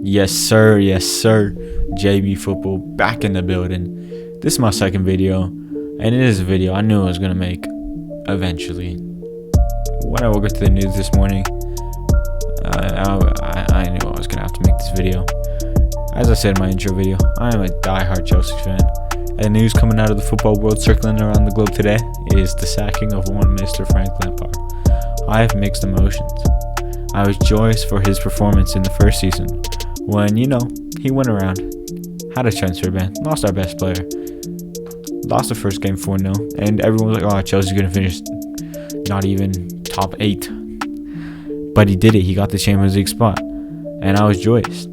Yes sir, JB Football back in the building. This is my second video, and it is a video I knew I was going to make eventually. When I woke up to the news this morning, I knew I was going to have to make this video. As I said in my intro video, I am a die-hard Chelsea fan, and news coming out of the football world circling around the globe today is the sacking of one Mr. Frank Lampard. I have mixed emotions. I was joyous for his performance in the first season, when, he went around, had a transfer ban, lost our best player, lost the first game 4-0, and everyone was like, oh, Chelsea's going to finish not even top 8. But he did it. He got the Champions League spot, and I was joyous.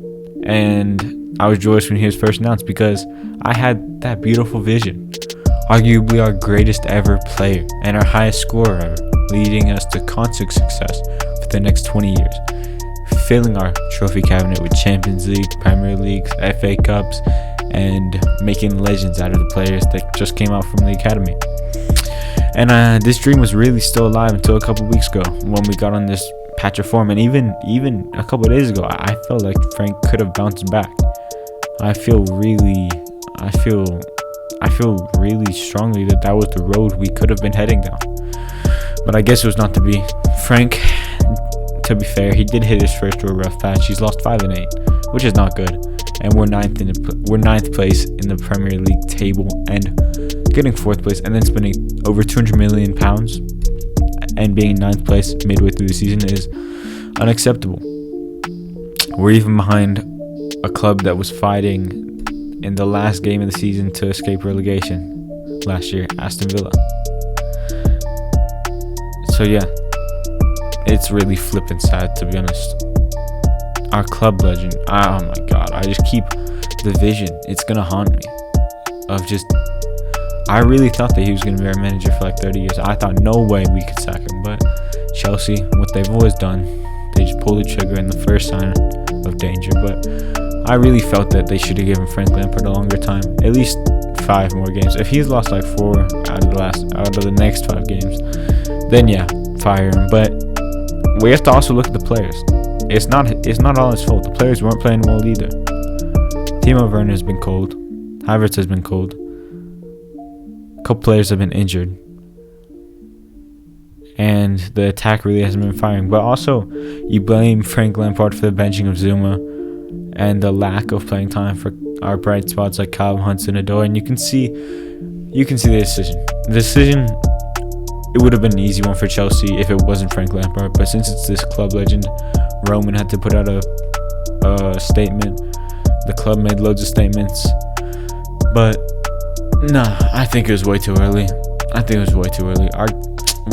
And I was joyous when he was first announced because I had that beautiful vision. Arguably our greatest ever player and our highest scorer ever, leading us to constant success for the next 20 years. Filling our trophy cabinet with Champions League, Premier Leagues, FA Cups, and making legends out of the players that just came out from the academy. And this dream was really still alive until a couple weeks ago when we got on this patch of form. And even a couple of days ago, I felt like Frank could have bounced back. I feel really strongly that was the road we could have been heading down. But I guess it was not to be. Frank, to be fair, he did hit his first real rough patch. He's lost 5 and 8, which is not good. And we're ninth place in the Premier League table, and getting 4th place, and then spending over £200 million and being 9th place midway through the season is unacceptable. We're even behind a club that was fighting in the last game of the season to escape relegation last year, Aston Villa. So yeah, it's really flippin' sad, to be honest. Our club legend, oh my god, I just keep the vision, it's gonna haunt me, of just, I really thought that he was gonna be our manager for like 30 years. I thought no way we could sack him, but Chelsea, what they've always done, they just pull the trigger in the first sign of danger. But I really felt that they should have given Frank Lampard a longer time, at least 5 more games. If he's lost like 4 out of the next 5 games, then yeah, fire him. But we have to also look at the players. It's not all his fault. The players weren't playing well either. Timo Werner has been cold. Havertz has been cold. A couple players have been injured. And the attack really hasn't been firing. But also, you blame Frank Lampard for the benching of Zuma and the lack of playing time for our bright spots like Kyle Hudson-Odoi. And you can see the decision. The decision, it would have been an easy one for Chelsea if it wasn't Frank Lampard. But since it's this club legend, Roman had to put out a statement. The club made loads of statements. But nah, I think it was way too early.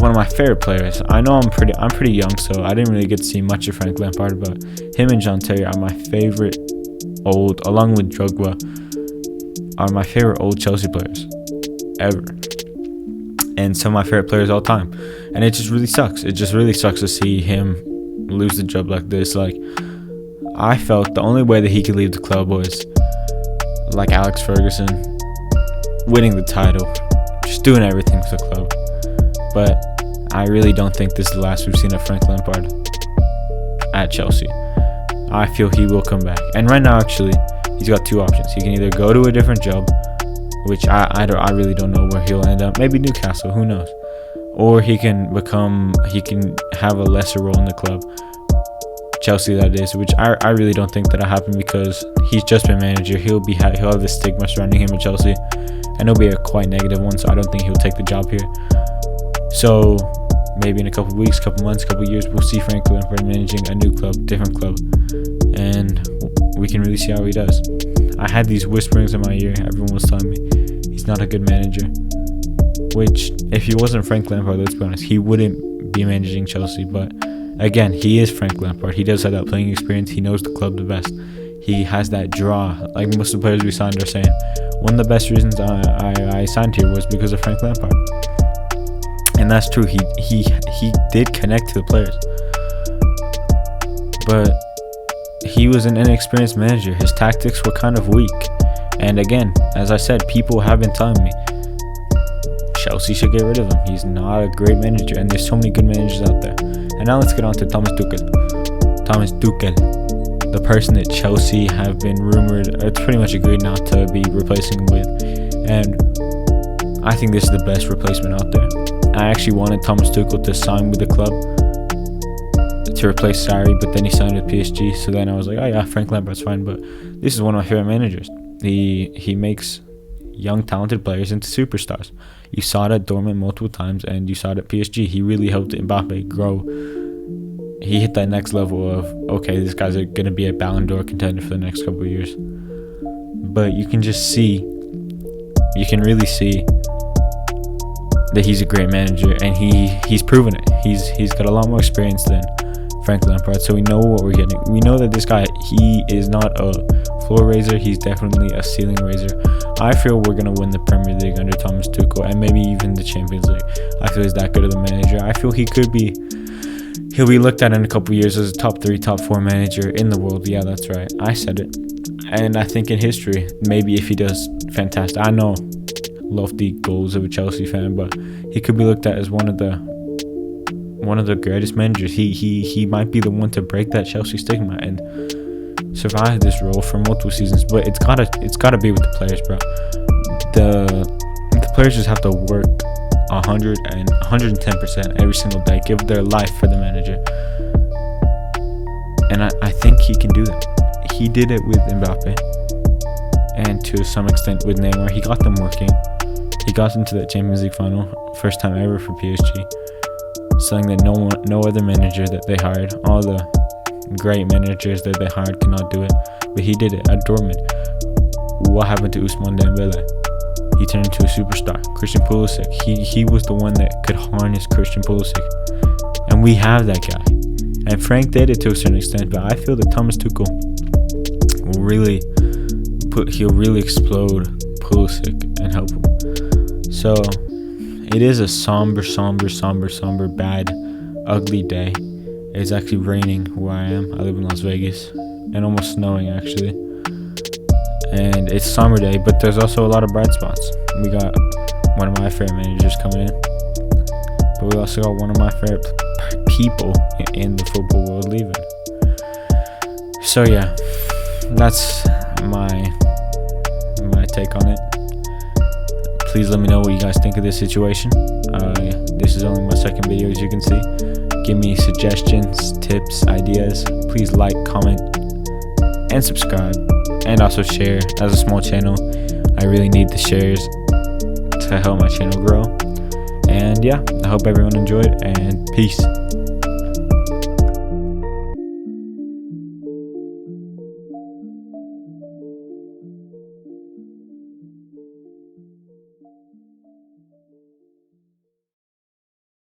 One of my favorite players. I know I'm pretty young, so I didn't really get to see much of Frank Lampard, but him and John Terry are my favorite along with Drogba, are my favorite old Chelsea players ever. And some of my favorite players all time. And it just really sucks. It just really sucks to see him lose the job like this. Like, I felt the only way that he could leave the club was like Alex Ferguson, winning the title, just doing everything for the club. But I really don't think this is the last we've seen of Frank Lampard at Chelsea. I feel he will come back. And right now, actually, he's got 2 options. He can either go to a different job, which I really don't know where he'll end up. Maybe Newcastle, who knows? Or he can have a lesser role in the club, Chelsea that is, which I really don't think that'll happen because he's just been manager. He'll have the stigma surrounding him at Chelsea, and it'll be a quite negative one. So I don't think he'll take the job here. So maybe in a couple weeks, couple months, couple years, we'll see Frank Lampard managing a new club, different club, and we can really see how he does. I had these whisperings in my ear. Everyone was telling me he's not a good manager. Which, if he wasn't Frank Lampard, let's be honest, he wouldn't be managing Chelsea. But again, he is Frank Lampard. He does have that playing experience. He knows the club the best. He has that draw. Like most of the players we signed are saying, one of the best reasons I signed here was because of Frank Lampard. And that's true. He did connect to the players. But he was an inexperienced manager. His tactics were kind of weak. And again, as I said, people have been telling me Chelsea should get rid of him. He's not a great manager, and there's so many good managers out there. And now let's get on to Thomas Tuchel, the person that Chelsea have been rumored, it's pretty much agreed not to be replacing him with. And I think this is the best replacement out there. I actually wanted Thomas Tuchel to sign with the club to replace Sarri, but then he signed with PSG. So then I was like, oh yeah, Frank Lampard's fine. But this is one of my favorite managers. He makes young, talented players into superstars. You saw it at Dortmund multiple times, and you saw it at PSG. He really helped Mbappe grow. He hit that next level of, okay, this guy's going to be a Ballon d'Or contender for the next couple of years. But you can just see, you can really see that he's a great manager, and he's proven it. He's got a lot more experience than Frank Lampard, so we know what we're getting. We know that this guy, he is not a floor raiser, he's definitely a ceiling raiser. I feel we're going to win the Premier League under Thomas Tuchel, and maybe even the Champions League. I feel he's that good of a manager. I feel he'll be looked at in a couple of years as a top 3, top 4 manager in the world. Yeah, that's right, I said it. And I think in history, maybe if he does fantastic, I know lofty goals of a Chelsea fan, but he could be looked at as one of the greatest managers. He might be the one to break that Chelsea stigma and survive this role for multiple seasons. But it's gotta be with the players, bro. The players just have to work 100 and 110% every single day, give their life for the manager, and I think he can do that. He did it with Mbappe, and to some extent with Neymar. He got them working. He got into the Champions League final, first time ever for PSG. Something that no other manager that they hired, all the great managers that they hired cannot do it. But he did it at Dortmund. What happened to Ousmane Dembele? He turned into a superstar. Christian Pulisic, he was the one that could harness Christian Pulisic, and we have that guy. And Frank did it to a certain extent, but I feel that Thomas Tuchel he'll really explode Pulisic and help him. So it is a somber, bad, ugly day. It's actually raining where I am. I live in Las Vegas, and almost snowing actually. And it's summer day, but there's also a lot of bright spots. We got one of my favorite managers coming in, but we also got one of my favorite people in the football world leaving. So yeah, that's my take on it. Please let me know what you guys think of this situation. This is only my second video, as you can see. Give me suggestions, tips, ideas. Please like, comment, and subscribe, and also share. As a small channel, I really need the shares to help my channel grow. And yeah, I hope everyone enjoyed, and peace.